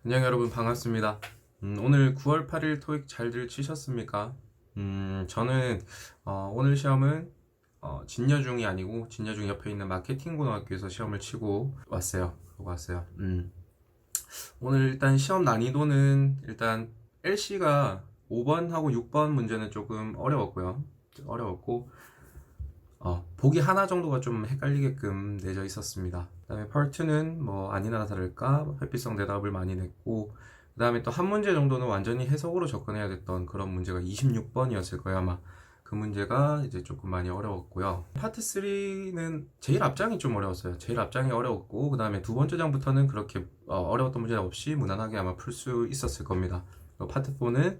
안녕 여러분 반갑습니다. 오늘 9월 8일 토익 잘들 치셨습니까? 저는 오늘 시험은 진여중이 아니고 진여중 옆에 있는 마케팅고등학교에서 시험을 치고 왔어요. 오늘 일단 시험 난이도는 일단 LC가 5번하고 6번 문제는 조금 어려웠고 보기 하나 정도가 좀 헷갈리게끔 내져 있었습니다. 그다음에 파트는 뭐 아니나 다를까 회피성 대답을 많이 냈고, 그다음에 또 한 문제 정도는 완전히 해석으로 접근해야 됐던 그런 문제가 26번이었을 거예요 아마. 그 문제가 이제 조금 많이 어려웠고요. 파트 3는 제일 앞장이 좀 어려웠어요. 제일 앞장이 어려웠고, 그다음에 두 번째 장부터는 그렇게 어려웠던 문제 없이 무난하게 아마 풀 수 있었을 겁니다. 파트 4는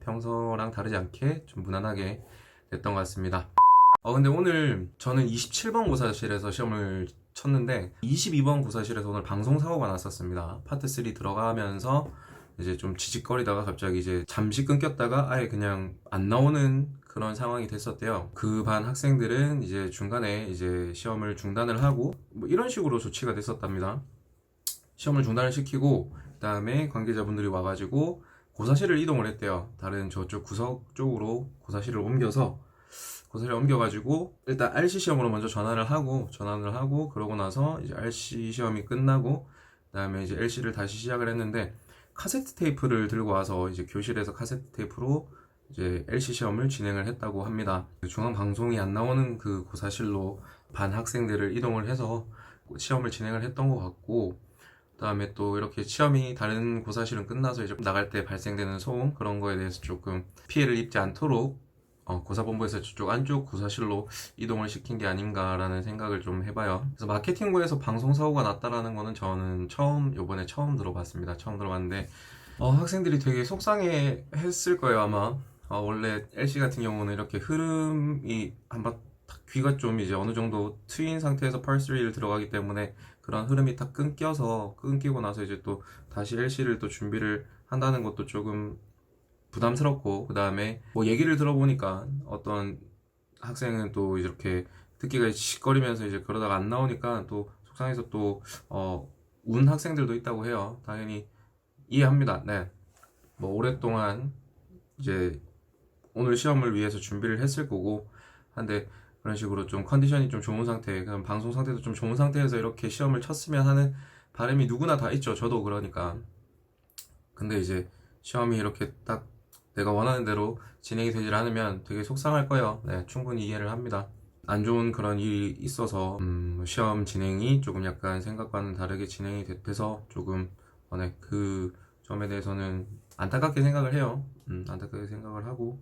평소랑 다르지 않게 좀 무난하게 됐던 것 같습니다. 근데 오늘 저는 27번 고사실에서 시험을 쳤는데 22번 고사실에서 오늘 방송사고가 났었습니다. 파트 3 들어가면서 이제 좀 지직거리다가 갑자기 이제 잠시 끊겼다가 아예 그냥 안 나오는 그런 상황이 됐었대요. 그 반 학생들은 이제 중간에 이제 시험을 중단을 하고 뭐 이런 식으로 조치가 됐었답니다. 시험을 중단을 시키고 그다음에 관계자분들이 와가지고 고사실을 이동을 했대요. 다른 저쪽 구석 쪽으로 고사실을 옮겨가지고 일단 RC 시험으로 먼저 전환을 하고 그러고 나서 이제 RC 시험이 끝나고 그다음에 이제 LC를 다시 시작을 했는데 카세트 테이프를 들고 와서 이제 교실에서 카세트 테이프로 이제 LC 시험을 진행을 했다고 합니다. 중앙 방송이 안 나오는 그 고사실로 반 학생들을 이동을 해서 시험을 진행을 했던 것 같고, 그다음에 또 이렇게 시험이 다른 고사실은 끝나서 이제 나갈 때 발생되는 소음 그런 거에 대해서 조금 피해를 입지 않도록 고사본부에서 저쪽 안쪽 고사실로 이동을 시킨 게 아닌가라는 생각을 좀 해봐요. 그래서 마케팅부에서 방송사고가 났다라는 거는 저는 요번에 처음 들어봤습니다. 처음 들어봤는데, 학생들이 되게 속상해 했을 거예요, 아마. 원래 LC 같은 경우는 이렇게 흐름이 한번 딱 귀가 좀 이제 어느 정도 트인 상태에서 펄3를 들어가기 때문에 그런 흐름이 딱 끊기고 나서 이제 또 다시 LC를 또 준비를 한다는 것도 조금 부담스럽고, 그 다음에 뭐 얘기를 들어보니까 어떤 학생은 또 이렇게 듣기가 씩거리면서 이제 그러다가 안 나오니까 또 속상해서 또 운 학생들도 있다고 해요. 당연히 이해합니다. 네. 뭐 오랫동안 이제 오늘 시험을 위해서 준비를 했을 거고 한데 그런 식으로 좀 컨디션이 좀 좋은 상태, 그럼 방송 상태도 좀 좋은 상태에서 이렇게 시험을 쳤으면 하는 바람이 누구나 다 있죠. 저도 그러니까. 근데 이제 시험이 이렇게 딱 내가 원하는 대로 진행이 되질 않으면 되게 속상할 거예요. 네, 충분히 이해를 합니다. 안 좋은 그런 일이 있어서 시험 진행이 조금 약간 생각과는 다르게 진행이 돼서 조금 네, 그 점에 대해서는 안타깝게 생각을 해요. 안타깝게 생각을 하고,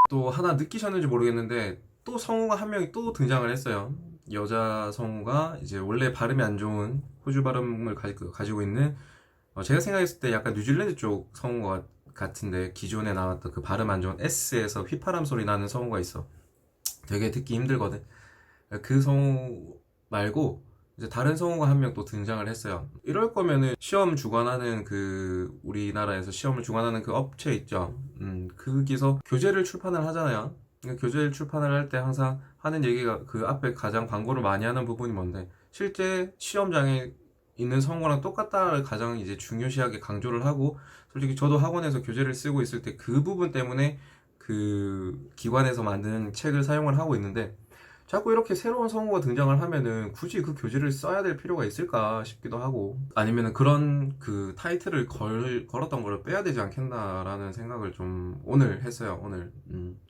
또 하나 느끼셨는지 모르겠는데 또 성우가 한 명이 또 등장을 했어요. 여자 성우가 이제 원래 발음이 안 좋은 호주 발음을 가지고 있는, 제가 생각했을 때 약간 뉴질랜드 쪽 성우 같은데, 기존에 나왔던 그 발음 안 좋은 S에서 휘파람 소리 나는 성우가 있어. 되게 듣기 힘들거든. 그 성우 말고 이제 다른 성우가 한 명 또 등장을 했어요. 이럴 거면은 시험 주관하는 그 우리나라에서 시험을 주관하는 그 업체 있죠. 거기서 교재를 출판을 하잖아요. 교재를 출판을 할 때 항상 하는 얘기가, 그 앞에 가장 광고를 많이 하는 부분이 뭔데, 실제 시험장에 있는 성우랑 똑같다를 가장 이제 중요시하게 강조를 하고, 솔직히 저도 학원에서 교재를 쓰고 있을 때 그 부분 때문에 그 기관에서 만든 책을 사용을 하고 있는데, 자꾸 이렇게 새로운 성우가 등장을 하면은 굳이 그 교재를 써야 될 필요가 있을까 싶기도 하고, 아니면은 그런 그 타이틀을 걸었던 거를 빼야 되지 않겠나라는 생각을 좀 오늘 했어요. 오늘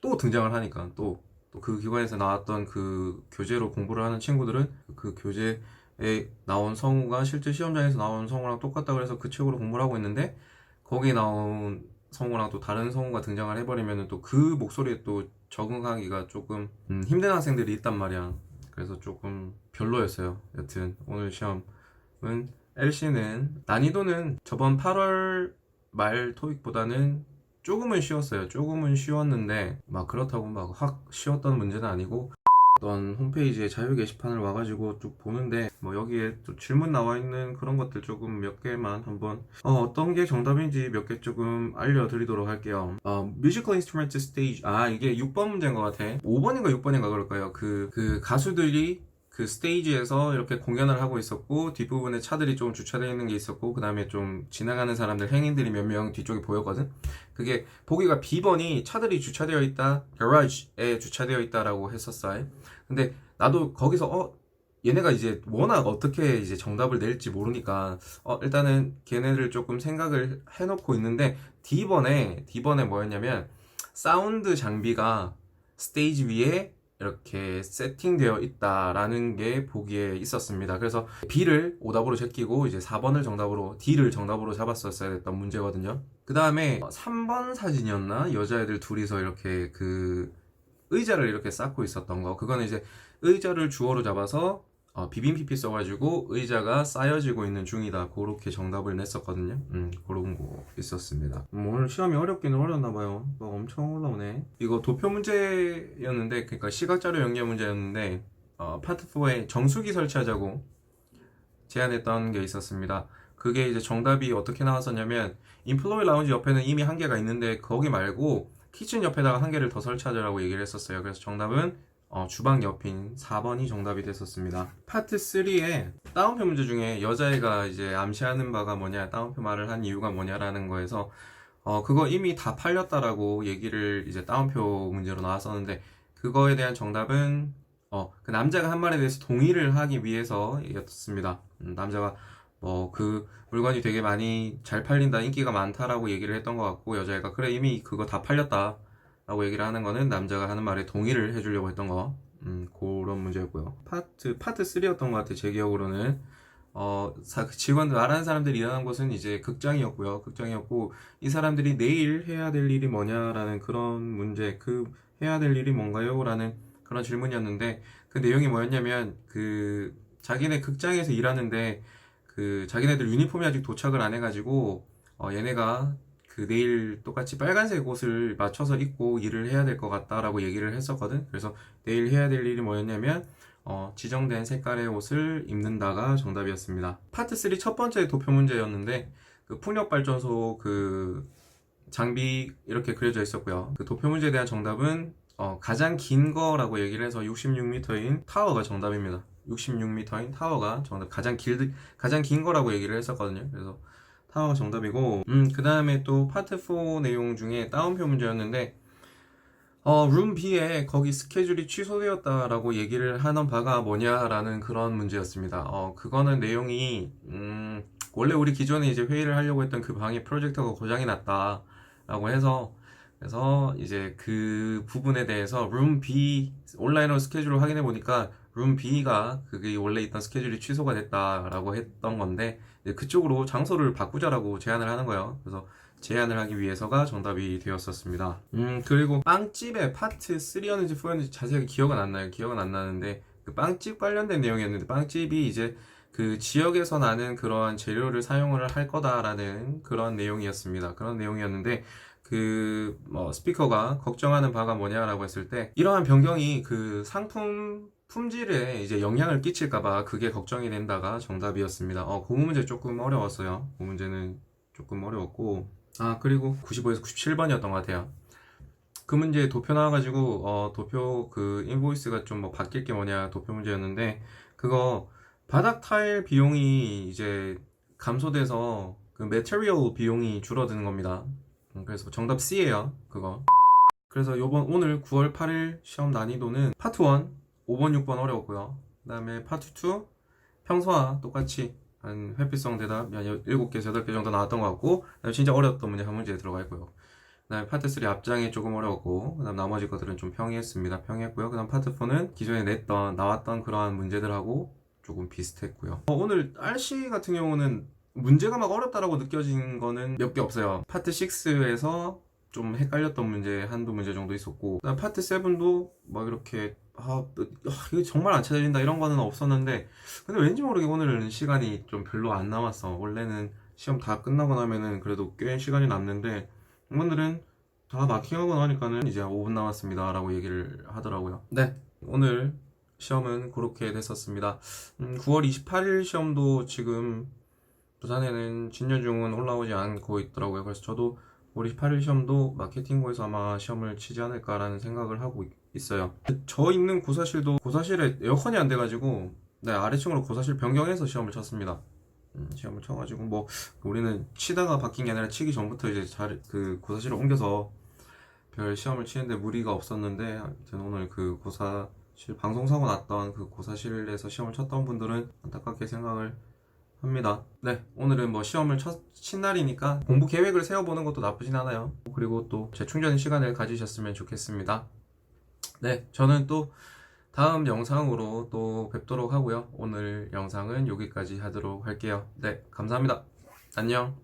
또 등장을 하니까 또 그 기관에서 나왔던 그 교재로 공부를 하는 친구들은 그 교재에 나온 성우가 실제 시험장에서 나온 성우랑 똑같다 그래서 그 책으로 공부를 하고 있는데, 거기에 나온 성우랑 또 다른 성우가 등장을 해버리면 또 그 목소리에 또 적응하기가 조금 힘든 학생들이 있단 말이야. 그래서 조금 별로였어요. 여튼 오늘 시험은 LC는 난이도는 저번 8월 말 토익보다는 조금은 쉬웠어요. 조금은 쉬웠는데 막 그렇다고 막 확 쉬웠던 문제는 아니고, 어떤 홈페이지에 자유 게시판을 와가지고 쭉 보는데 뭐 여기에 또 질문 나와 있는 그런 것들 조금 몇 개만 한번 어떤 게 정답인지 몇 개 조금 알려드리도록 할게요. Musical Instrument Stage, 이게 6번 문제인 것 같아. 5번인가 6번인가 그럴 거예요. 그 가수들이 그 스테이지에서 이렇게 공연을 하고 있었고 뒷부분에 차들이 좀 주차되어 있는 게 있었고 그 다음에 좀 지나가는 사람들 행인들이 몇 명 뒤쪽에 보였거든. 그게 보기가 B번이 차들이 주차되어 있다, garage에 주차되어 있다라고 했었어. 근데 나도 거기서 얘네가 이제 워낙 어떻게 이제 정답을 낼지 모르니까 일단은 걔네를 조금 생각을 해놓고 있는데 D번에 뭐였냐면 사운드 장비가 스테이지 위에 이렇게 세팅되어 있다라는 게 보기에 있었습니다. 그래서 B를 오답으로 제끼고 이제 4번을 정답으로, D를 정답으로 잡았었어야 됐던 문제거든요. 그 다음에 3번 사진이었나? 여자애들 둘이서 이렇게 그 의자를 이렇게 쌓고 있었던 거. 그거는 이제 의자를 주어로 잡아서 비빔 피피 써가지고 의자가 쌓여지고 있는 중이다. 그렇게 정답을 냈었거든요. 그런 거 있었습니다. 오늘 시험이 어렵기는 어렵나봐요. 막 엄청 올라오네. 이거 도표 문제였는데, 그러니까 시각자료 연계 문제였는데, 파트 4에 정수기 설치하자고 제안했던 게 있었습니다. 그게 이제 정답이 어떻게 나왔었냐면, 인플로이 라운지 옆에는 이미 한 개가 있는데, 거기 말고 키친 옆에다가 한 개를 더 설치하자라고 얘기를 했었어요. 그래서 정답은 주방 옆인 4번이 정답이 됐었습니다. 파트 3에 따옴표 문제 중에 여자애가 이제 암시하는 바가 뭐냐, 따옴표 말을 한 이유가 뭐냐라는 거에서 그거 이미 다 팔렸다라고 얘기를 이제 따옴표 문제로 나왔었는데, 그거에 대한 정답은 그 남자가 한 말에 대해서 동의를 하기 위해서였습니다. 남자가 그 물건이 되게 많이 잘 팔린다, 인기가 많다라고 얘기를 했던 것 같고, 여자애가 그래 이미 그거 다 팔렸다 라고 얘기를 하는 거는 남자가 하는 말에 동의를 해주려고 했던 거. 그런 문제였고요. 파트 3였던 것 같아요. 제 기억으로는. 직원들, 말하는 사람들이 일하는 곳은 이제 극장이었고요. 극장이었고, 이 사람들이 내일 해야 될 일이 뭐냐라는 그런 문제, 해야 될 일이 뭔가요? 라는 그런 질문이었는데, 그 내용이 뭐였냐면, 자기네 극장에서 일하는데, 자기네들 유니폼이 아직 도착을 안 해가지고, 얘네가 내일 똑같이 빨간색 옷을 맞춰서 입고 일을 해야 될 것 같다라고 얘기를 했었거든. 그래서 내일 해야 될 일이 뭐였냐면 지정된 색깔의 옷을 입는다가 정답이었습니다. 파트 3 첫 번째 도표 문제였는데 풍력발전소 장비 이렇게 그려져 있었고요. 도표 문제에 대한 정답은 가장 긴 거라고 얘기를 해서 66m인 타워가 정답입니다. 66m인 타워가 정답, 가장 긴 거라고 얘기를 했었거든요. 그래서 타워가 정답이고, 그 다음에 또 파트 4 내용 중에 따옴표 문제였는데, 룸 B에 거기 스케줄이 취소되었다라고 얘기를 하는 바가 뭐냐라는 그런 문제였습니다. 그거는 내용이, 원래 우리 기존에 이제 회의를 하려고 했던 그 방에 프로젝터가 고장이 났다라고 해서, 그래서 이제 그 부분에 대해서 룸 B, 온라인으로 스케줄을 확인해 보니까 룸 B가 그게 원래 있던 스케줄이 취소가 됐다라고 했던 건데, 그쪽으로 장소를 바꾸자라고 제안을 하는 거예요. 그래서 제안을 하기 위해서가 정답이 되었었습니다. 그리고 빵집의 파트 3였는지 4였는지 자세하게 기억은 안 나요. 기억은 안 나는데 그 빵집 관련된 내용이었는데, 빵집이 이제 그 지역에서 나는 그러한 재료를 사용을 할 거다라는 그런 내용이었습니다. 그런 내용이었는데 스피커가 걱정하는 바가 뭐냐라고 했을 때, 이러한 변경이 그 상품 품질에 이제 영향을 끼칠까봐 그게 걱정이 된다가 정답이었습니다. 그 문제 조금 어려웠어요. 그 문제는 조금 어려웠고, 그리고 95에서 97번이었던 것 같아요. 그 문제 도표 나와가지고 도표 인보이스가 좀 바뀔 게 뭐냐 도표 문제였는데, 그거 바닥 타일 비용이 이제 감소돼서 그 매테리얼 비용이 줄어드는 겁니다. 그래서 정답 C예요. 그거. 그래서 오늘 9월 8일 시험 난이도는 파트 1 5번 6번 어려웠고요. 그 다음에 파트 2 평소와 똑같이 한 회피성 대답 한 7개에서 8개 정도 나왔던 것 같고, 그다음에 진짜 어려웠던 문제 한 문제 들어가 있고요. 그 다음에 파트 3 앞장이 조금 어려웠고, 그 다음 나머지 것들은 좀 평이했습니다. 평이했고요. 그 다음 파트 4는 기존에 나왔던 그러한 문제들하고 조금 비슷했고요. 오늘 RC 같은 경우는 문제가 막 어렵다라고 느껴진 거는 몇 개 없어요. 파트 6에서 좀 헷갈렸던 문제 한두 문제 정도 있었고, 그다음 파트 7도 막 이렇게 이거 정말 안 찾아진다 이런 거는 없었는데, 근데 왠지 모르게 오늘은 시간이 좀 별로 안 남았어. 원래는 시험 다 끝나고 나면은 그래도 꽤 시간이 남는데, 오늘은 다 마킹하고 나니까는 이제 5분 남았습니다 라고 얘기를 하더라고요. 네, 오늘 시험은 그렇게 됐었습니다. 9월 28일 시험도 지금 부산에는 진여중은 올라오지 않고 있더라고요. 그래서 저도 9월 28일 시험도 마케팅고에서 아마 시험을 치지 않을까라는 생각을 하고 있어요. 저 있는 고사실도 고사실에 에어컨이 안 돼가지고 네, 아래층으로 고사실 변경해서 시험을 쳤습니다. 시험을 쳐가지고 뭐 우리는 치다가 바뀐 게 아니라 치기 전부터 이제 그 고사실을 옮겨서 별 시험을 치는데 무리가 없었는데 아무튼 오늘 그 고사실 방송사고 났던 그 고사실에서 시험을 쳤던 분들은 안타깝게 생각을 합니다. 네, 오늘은 뭐 시험을 친 날이니까 공부 계획을 세워보는 것도 나쁘진 않아요. 그리고 또 재충전 시간을 가지셨으면 좋겠습니다. 네, 저는 또 다음 영상으로 또 뵙도록 하고요. 오늘 영상은 여기까지 하도록 할게요. 네, 감사합니다. 안녕.